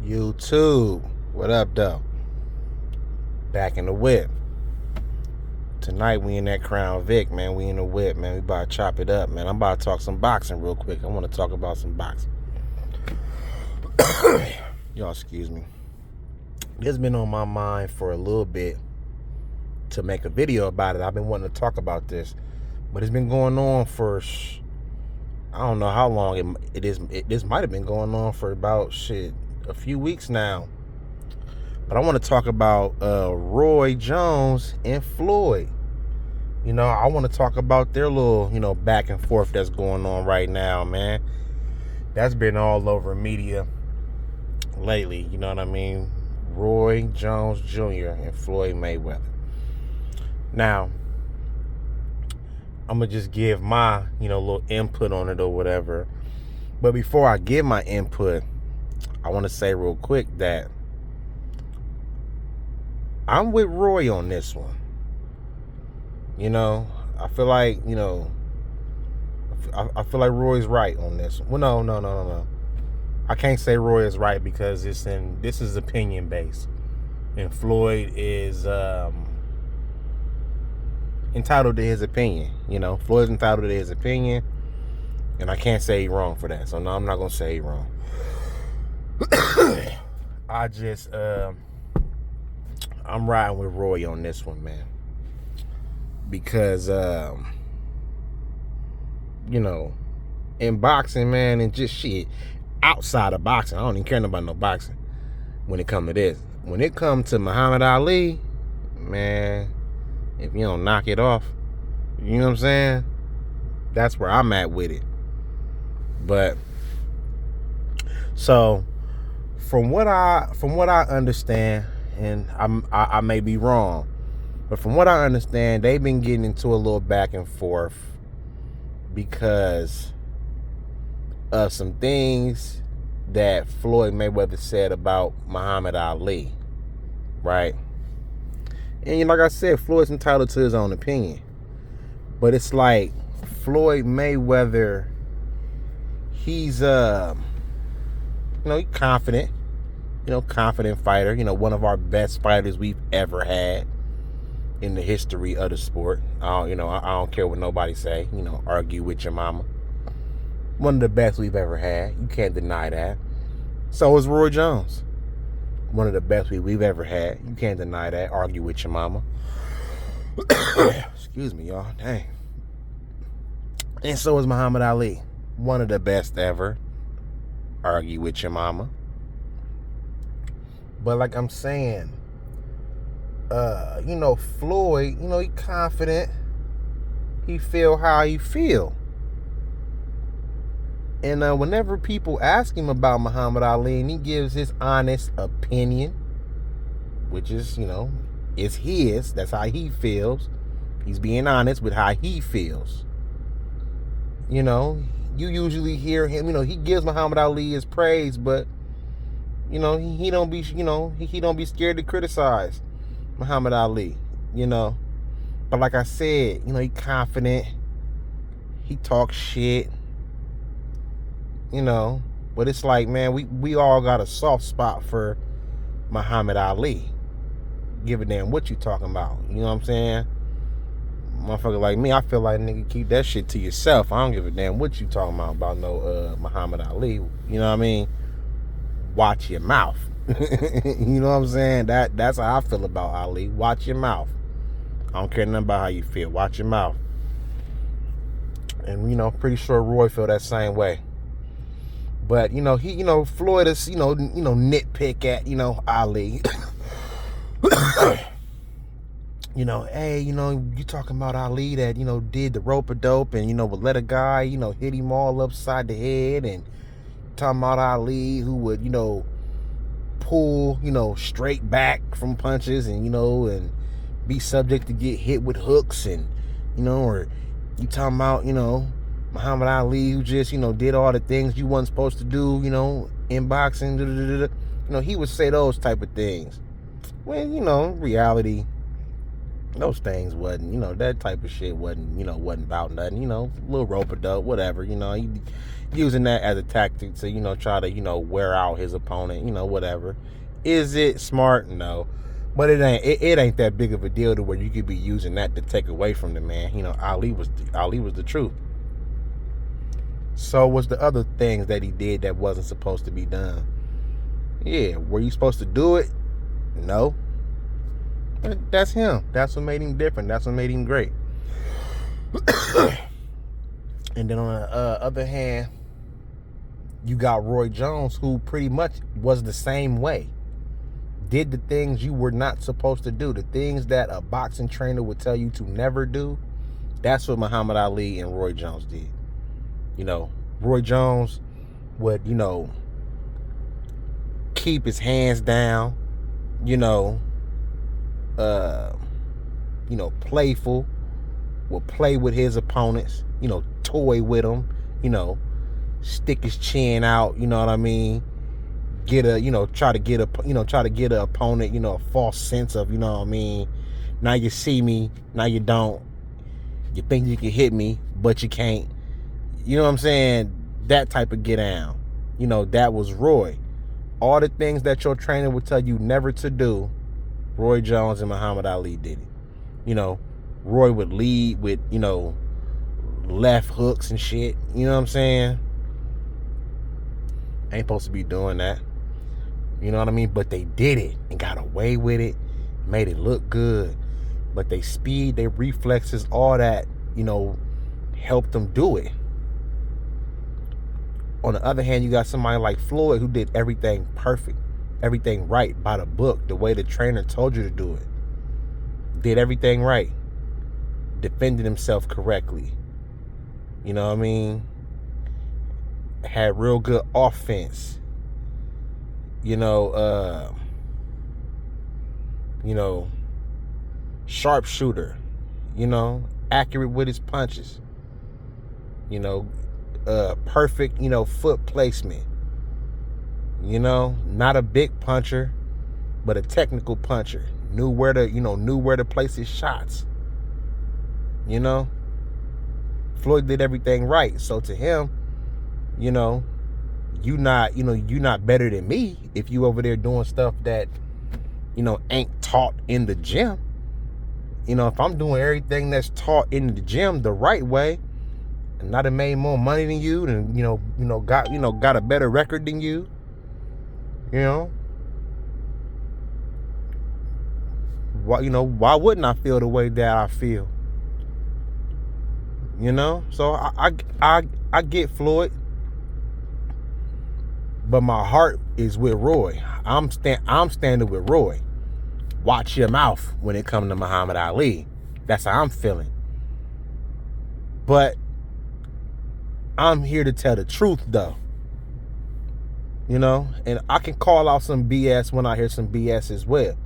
YouTube, what up, though? Back in the whip. Tonight we in that Crown Vic, man. We in the whip, man. We about to chop it up, man. I'm about to talk some boxing real quick. I want to talk about some boxing. Y'all, excuse me. It's been on my mind for a little bit to make a video about it. I've been wanting to talk about this, but it's been going on for I don't know how long it is. This might have been going on for about a few weeks now. But I want to talk about Roy Jones and Floyd. I want to talk about their little, back and forth that's going on right now, man. That's been all over media lately, you know what I mean? Roy Jones Jr. and Floyd Mayweather. Now, I'm going to just give my, little input on it or whatever. But before I give my input, I want to say real quick that I'm with Roy on this one. I feel like, I feel like Roy's right on this one. Well, no. I can't say Roy is right because this is opinion based. And Floyd is entitled to his opinion. Floyd's entitled to his opinion. And I can't say he's wrong for that. So no, I'm not going to say he's wrong. I just, I'm riding with Roy on this one, man. Because, in boxing, man, and just outside of boxing, I don't even care about no boxing when it comes to this. When it comes to Muhammad Ali, man, if you don't knock it off, you know what I'm saying? That's where I'm at with it. But, so, from what I understand, and I may be wrong, but from what I understand, they've been getting into a little back and forth because of some things that Floyd Mayweather said about Muhammad Ali, right? And like I said, Floyd's entitled to his own opinion. But it's like Floyd Mayweather, he's he's confident, confident fighter, one of our best fighters we've ever had in the history of the sport. I don't care what nobody say, argue with your mama. One of the best we've ever had. You can't deny that. So is Roy Jones. One of the best we've ever had. You can't deny that. Argue with your mama. Excuse me, y'all. Dang. And so is Muhammad Ali. One of the best ever. Argue with your mama. But like I'm saying, Floyd, he confident. He feel how he feel. And whenever people ask him about Muhammad Ali, and he gives his honest opinion, which is, is his, that's how he feels. He's being honest with how he feels. You usually hear him, he gives Muhammad Ali his praise, but he don't be, he don't be scared to criticize Muhammad Ali, But like I said, he confident. He talks shit. But it's like, man, we all got a soft spot for Muhammad Ali. Give a damn what you talking about. You know what I'm saying? Motherfucker like me, I feel like, nigga, keep that shit to yourself. I don't give a damn what you talking about no Muhammad Ali. You know what I mean? Watch your mouth. You know what I'm saying? That's how I feel about Ali. Watch your mouth. I don't care nothing about how you feel. Watch your mouth. And pretty sure Roy feel that same way. But he Floyd is nitpick at Ali. Hey, you talking about Ali that did the rope-a-dope and would let a guy hit him all upside the head, and talking about Ali who would pull straight back from punches and and be subject to get hit with hooks, and or you talking about Muhammad Ali who just did all the things you wasn't supposed to do in boxing. He would say those type of things when reality Those things wasn't, that type of shit wasn't about nothing, a little rope a dope, whatever, he using that as a tactic to, try to, wear out his opponent, whatever. Is it smart? No. But it ain't that big of a deal to where you could be using that to take away from the man. Ali was the truth. So was the other things that he did that wasn't supposed to be done. Yeah, were you supposed to do it? No. That's him. That's what made him different. That's what made him great. And then on the other hand, you got Roy Jones, who pretty much was the same way. Did the things you were not supposed to do. The things that a boxing trainer would tell you to never do. That's what Muhammad Ali and Roy Jones did. Roy Jones would, keep his hands down, playful, will play with his opponents, toy with them, stick his chin out, you know what I mean? Try to get an opponent, a false sense of, now you see me, now you don't. You think you can hit me, but you can't. You know what I'm saying? That type of get down. That was Roy. All the things that your trainer would tell you never to do, Roy Jones and Muhammad Ali did it. Roy would lead with, left hooks and shit. You know what I'm saying? Ain't supposed to be doing that. You know what I mean? But they did it and got away with it, made it look good. But they speed, their reflexes, all that, helped them do it. On the other hand, you got somebody like Floyd who did everything perfect, everything right by the book, the way the trainer told you to do it. Did everything right. Defended himself correctly. You know what I mean? Had real good offense. Sharpshooter. Accurate with his punches. Perfect, foot placement. Not a big puncher, but a technical puncher. Knew where to place his shots. Floyd did everything right. So to him, you not better than me if you over there doing stuff that, ain't taught in the gym. If I'm doing everything that's taught in the gym the right way, and I done made more money than you, and got a better record than you, why wouldn't I feel the way that I feel? So I get Floyd, but my heart is with Roy. I'm standing with Roy. Watch your mouth when it comes to Muhammad Ali. That's how I'm feeling. But I'm here to tell the truth, though. And I can call out some BS when I hear some BS as well.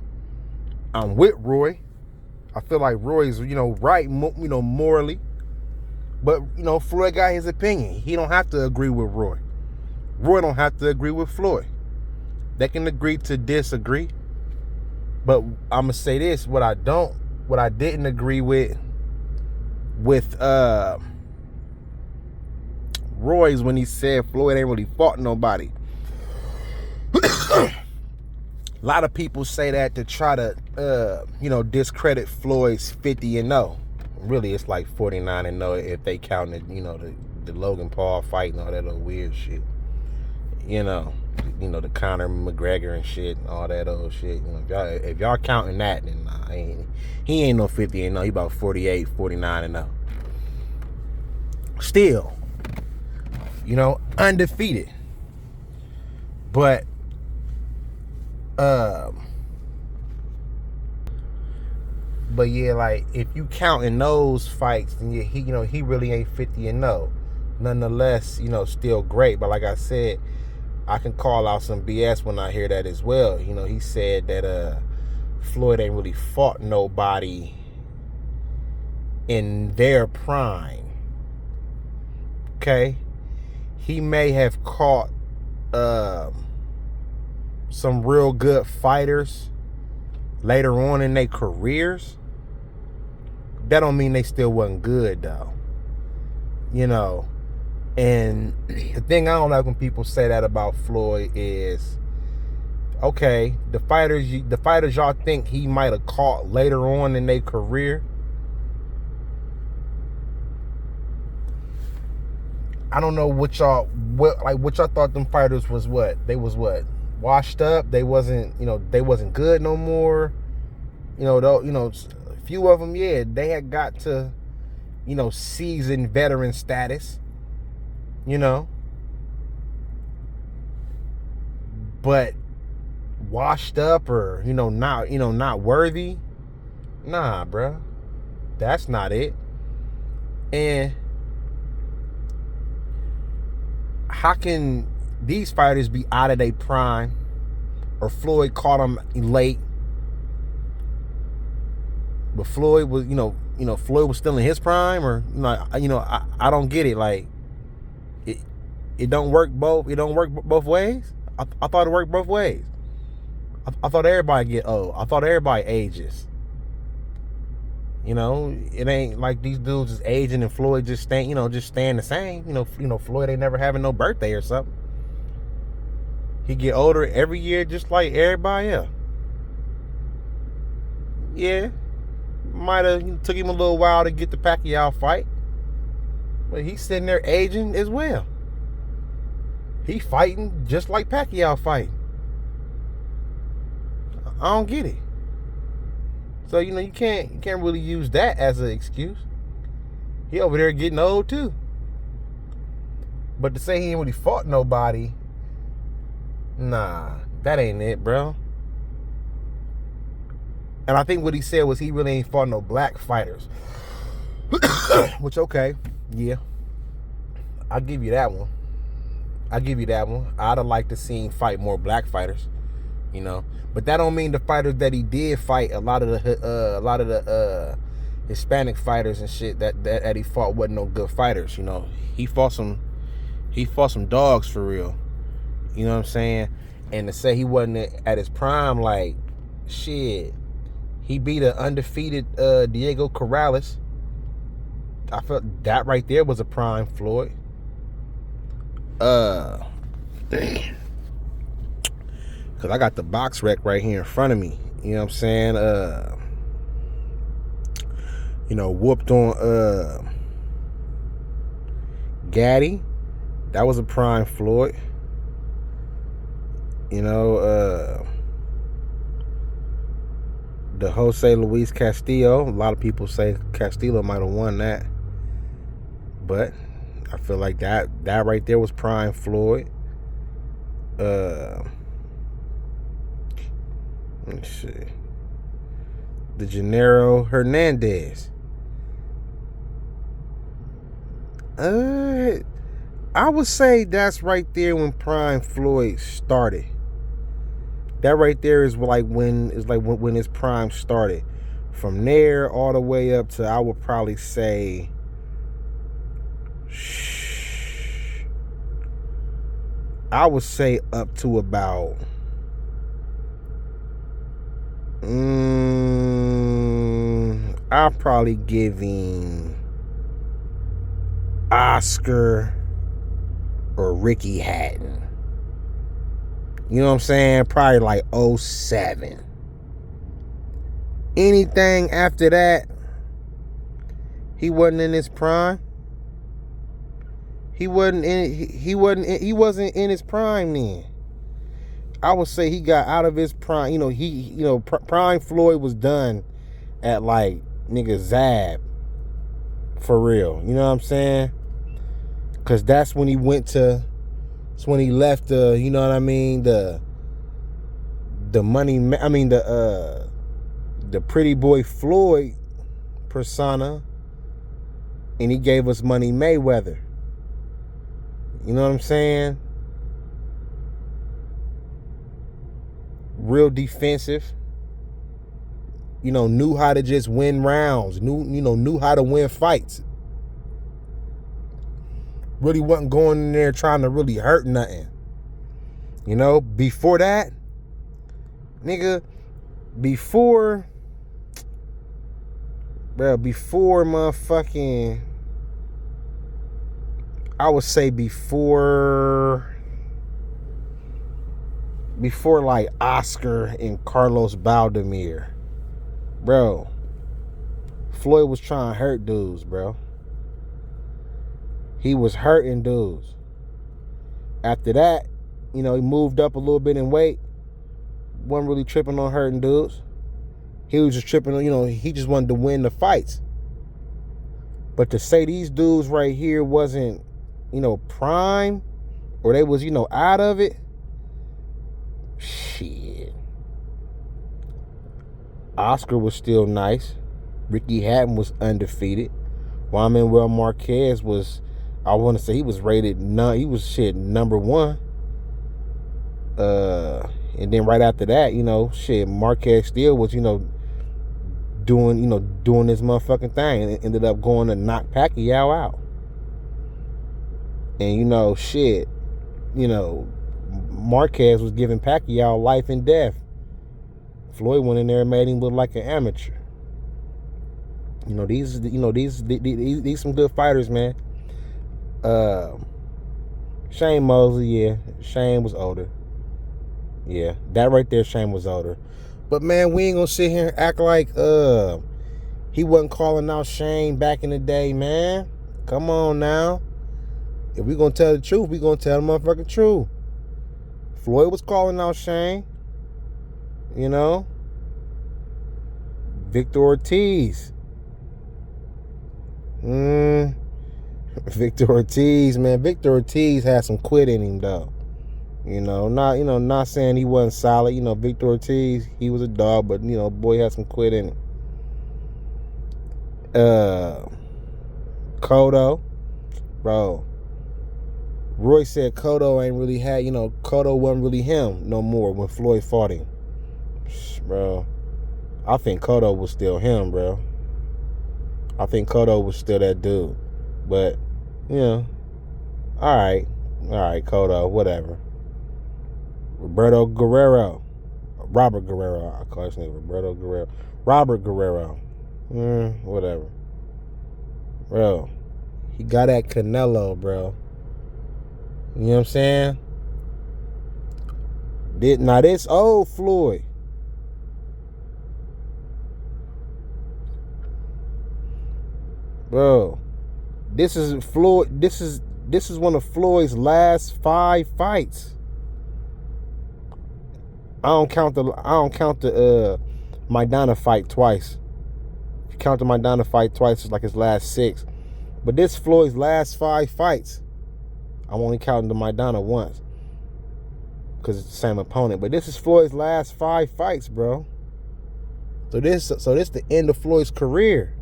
I'm with Roy. I feel like Roy's, right, morally. But, Floyd got his opinion. He don't have to agree with Roy. Roy don't have to agree with Floyd. They can agree to disagree. But I'm gonna say this: what I didn't agree with Roy's when he said Floyd ain't really fought nobody. A lot of people say that to try to discredit Floyd's 50-0. Really, it's like 49-0 if they count it, the Logan Paul fight and all that other weird shit. The Conor McGregor and shit, and all that old shit. If y'all counting that, then nah, he ain't no 50-0. He about 48, 49-0. Still, undefeated. But yeah, like if you counting those fights, then he really ain't 50-0. Nonetheless, still great. But like I said, I can call out some BS when I hear that as well. He said that Floyd ain't really fought nobody in their prime. Okay? He may have caught some real good fighters later on in their careers. that don't mean they still wasn't good though. You know, and the thing I don't like when people say that about Floyd is, okay, the fighters y'all think he might have caught later on in their career, I don't know what y'all thought them fighters was. What they was, what, washed up? They wasn't, they wasn't good no more. Though, a few of them, yeah, they had got to, seasoned veteran status, but washed up or, not worthy. Nah, bruh. That's not it. And how can these fighters be out of their prime, or Floyd caught them late? But Floyd was, Floyd was still in his prime, or I don't get it. Like, it don't work both. It don't work both ways. I thought it worked both ways. I thought everybody get old. I thought everybody ages. It ain't like these dudes is aging and Floyd just staying the same. Floyd ain't never having no birthday or something. He get older every year just like everybody else. Yeah, might have took him a little while to get the Pacquiao fight, but he's sitting there aging as well. He fighting just like Pacquiao fighting. I don't get it. So, you can't really use that as an excuse. He over there getting old too. But to say he ain't really fought nobody, nah, that ain't it, bro. And I think what he said was he really ain't fought no black fighters. Which, okay, yeah, I'll give you that one. I'd have liked to see him fight more black fighters, But that don't mean the fighters that he did fight, a lot of the Hispanic fighters and shit that he fought wasn't no good fighters. He fought some dogs for real. You know what I'm saying? And to say he wasn't at his prime, like, shit, he beat an undefeated Diego Corrales. I felt that right there was a prime Floyd. Cause I got the box rec right here in front of me. You know what I'm saying? Whooped on Gaddy. That was a prime Floyd. The Jose Luis Castillo. A lot of people say Castillo might have won that. But I feel like that right there was prime Floyd. Let's see. The Gennaro Hernandez. I would say that's right there when prime Floyd started. That right there is like when his prime started. From there all the way up to, I would probably say, up to about I'll probably give him Oscar or Ricky Hatton. You know what I'm saying? Probably like 07. Anything after that, he wasn't in his prime. He wasn't in his prime then. I would say he got out of his prime. Prime Floyd was done at like nigga Zab. For real. You know what I'm saying? Cause that's when he left the, you know what I mean, the money, the pretty boy Floyd persona, and he gave us Money Mayweather. You know what I'm saying? Real defensive. Knew how to just win rounds. Knew how to win fights. Really wasn't going in there trying to really hurt nothing. Before that, nigga, before bro, before motherfucking, I would say before like Oscar and Carlos Baldemir, bro, Floyd was trying to hurt dudes, bro. He was hurting dudes. After that, he moved up a little bit in weight. Wasn't really tripping on hurting dudes. He was just tripping on, he just wanted to win the fights. But to say these dudes right here wasn't, prime, or they was, out of it, shit. Oscar was still nice. Ricky Hatton was undefeated. Manuel Marquez was, I want to say he was rated number one. And then right after that, Marquez still was, doing this motherfucking thing, and ended up going to knock Pacquiao out. And Marquez was giving Pacquiao life and death. Floyd went in there and made him look like an amateur. These some good fighters, man. Shane Mosley, yeah. Shane was older. Yeah, that right there, Shane was older. But man, we ain't gonna sit here and act like he wasn't calling out Shane back in the day, man. Come on now. If we gonna tell the truth, we gonna tell the motherfucking truth. Floyd was calling out Shane. Victor Ortiz. Victor Ortiz, man. Victor Ortiz had some quit in him though. Not saying he wasn't solid. Victor Ortiz, he was a dog, but boy had some quit in him. Cotto, bro. Roy said Cotto ain't really had, Cotto wasn't really him no more when Floyd fought him. Bro, I think Cotto was still him, bro. I think Cotto was still that dude. But, all right, Cotto, whatever. Robert Guerrero. I call his name Roberto Guerrero. Robert Guerrero. Whatever. Bro, he got at Canelo, bro. You know what I'm saying? Now this old Floyd. Bro, this is Floyd. This is one of Floyd's last 5 fights. I don't count the Maidana fight twice. If you count the Maidana fight twice, it's like his last 6. But this Floyd's last 5 fights. I'm only counting the Maidana once, because it's the same opponent. But this is Floyd's last 5 fights, bro. So this the end of Floyd's career.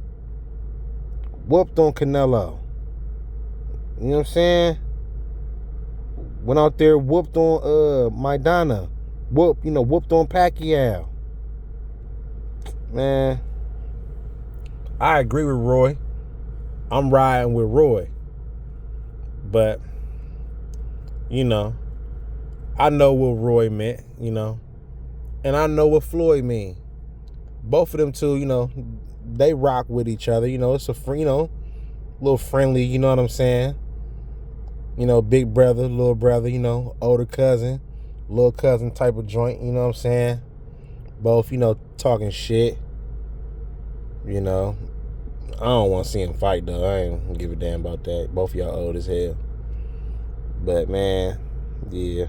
Whooped on Canelo. You know what I'm saying? Went out there, whooped on Maidana. Whooped on Pacquiao. Man, I agree with Roy. I'm riding with Roy. But, I know what Roy meant, and I know what Floyd mean. Both of them two, they rock with each other. It's a little friendly, you know what I'm saying? Big brother, little brother, older cousin, little cousin type of joint, you know what I'm saying? Both, talking shit. I don't want to see him fight though. I ain't gonna give a damn about that. Both of y'all old as hell. But man, yeah.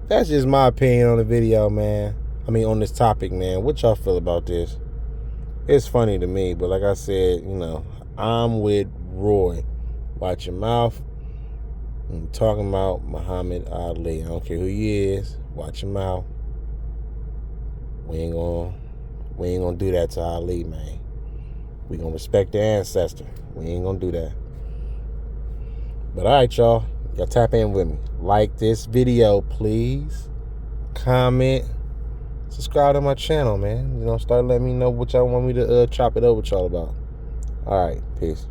That's just my opinion on the video, man. On this topic, man. What y'all feel about this? It's funny to me, but like I said, I'm with Roy. Watch your mouth. I'm talking about Muhammad Ali. I don't care who he is. Watch your mouth. We ain't gonna do that to Ali, man. We gonna respect the ancestor. We ain't gonna do that. But all right, y'all. Y'all tap in with me. Like this video, please. Comment. Subscribe to my channel, man. Start letting me know what y'all want me to chop it over with y'all about. All right, peace.